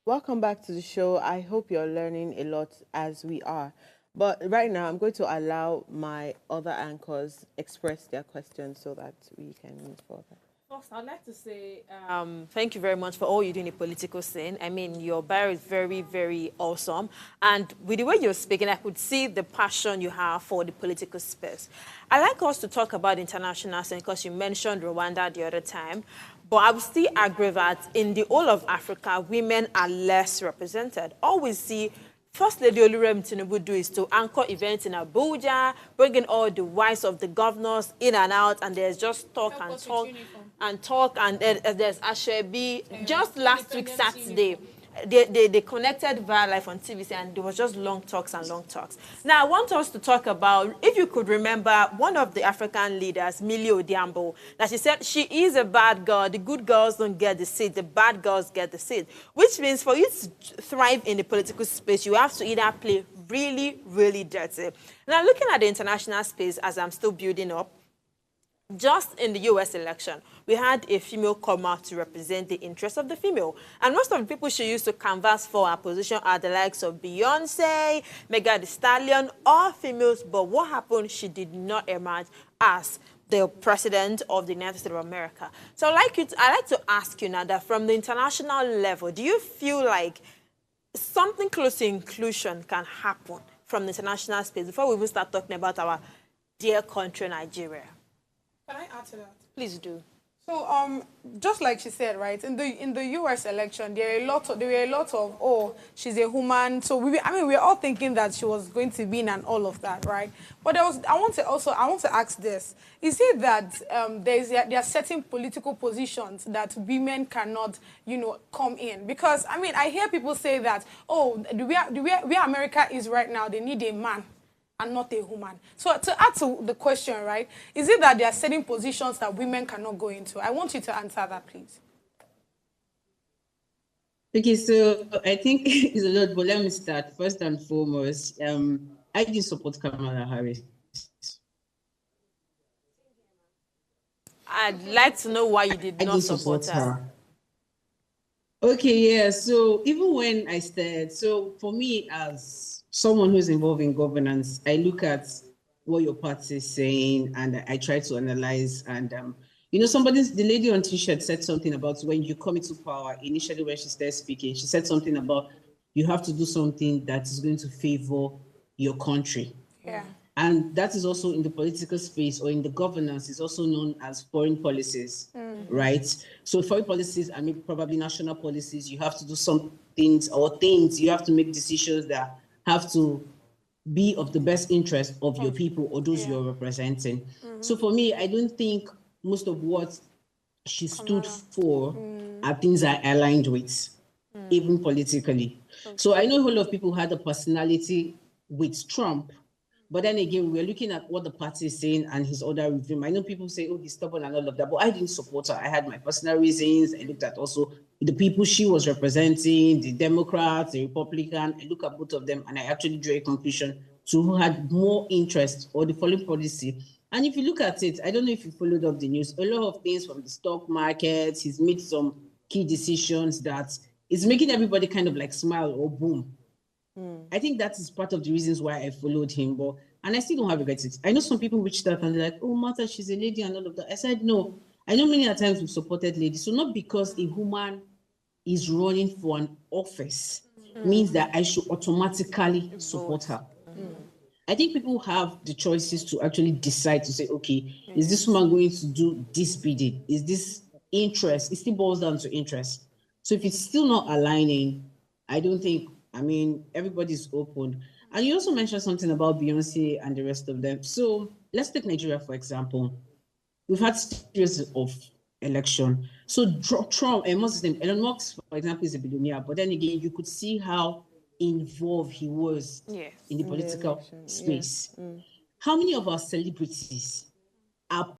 Welcome back to the show. I hope you're learning a lot as we are. But right now, I'm going to allow my other anchors express their questions so that we can move further. First, I'd like to say thank you very much for all you do in the political scene. I mean, your bio is very, very awesome. And with the way you're speaking, I could see the passion you have for the political space. I like us to talk about international scene because you mentioned Rwanda the other time. But I would still agree that in the whole of Africa, women are less represented. All we see First Lady Olurem Tinubu do is to anchor events in Abuja, bringing all the wives of the governors in and out, and there's just talk and talk and talk, and there's Ashebi. Just last week, Saturday, they connected via live on TVC, and there was just long talks and long talks. Now, I want us to talk about, if you could remember, one of the African leaders, Millie Odiambo, that she said she is a bad girl. The good girls don't get the seat. The bad girls get the seat. Which means for you to thrive in the political space, you have to either play really, really dirty. Now, looking at the international space, as I'm still building up, just in the US election, we had a female come out to represent the interests of the female. And most of the people she used to canvass for her position are the likes of Beyonce, Megan Thee Stallion, all females. But what happened? She did not emerge as the president of the United States of America. So I'd like to ask you now that from the international level, do you feel like something close to inclusion can happen from the international space before we even start talking about our dear country, Nigeria? Can I add to that? Please do. So, just like she said, right, in the U.S. election, there were a lot of oh, she's a woman. So we're all thinking that she was going to win and all of that, right? But I want to ask this: is it that there are certain political positions that women cannot, come in? Because I hear people say that where America is right now, they need a man and not a woman. So to add to the question, right, is it that there are certain positions that women cannot go into? I want you to answer that, please. Okay, so I think it's a lot, but let me start. First and foremost, I do support Kamala Harris. I'd like to know why you did not support her. Okay, yeah, so even when I started, so for me as someone who's involved in governance, I look at what your party is saying and I try to analyze. And, the lady on T-shirt said something about when you come into power, initially when she started speaking, she said something about you have to do something that is going to favor your country. Yeah. And that is also in the political space or in the governance is also known as foreign policies, right? So foreign policies, probably national policies, you have to do some things, you have to make decisions that have to be of the best interest of your people or those you're representing. So for me, I don't think most of what she stood for are things I aligned with, even politically. So I know a whole lot of people had a personality with Trump, but then again, we're looking at what the party is saying and his other review. I know people say, oh, he's stubborn and all of that, but I didn't support her. I had my personal reasons. I looked at also the people she was representing, the Democrats, the Republican. I look at both of them and I actually drew a conclusion to who had more interest or the foreign policy. And if you look at it, I don't know if you followed up the news, a lot of things from the stock market, he's made some key decisions that is making everybody kind of like smile or boom. I think that is part of the reasons why I followed him, and I still don't have regrets. I know some people reached out and they're like, oh, Martha, she's a lady and all of that. I said, no, I know many times we've supported ladies. So not because a woman is running for an office means that I should automatically support her. I think people have the choices to actually decide to say, okay, is this woman going to do this bidding? Is this interest? It still boils down to interest. So if it's still not aligning, I don't think, everybody's open. And you also mentioned something about Beyonce and the rest of them. So let's take Nigeria, for example. We've had series of election. So Trump, what's his name? Elon Musk, for example, is a billionaire. But then again, you could see how involved he was in the political space. How many of our celebrities are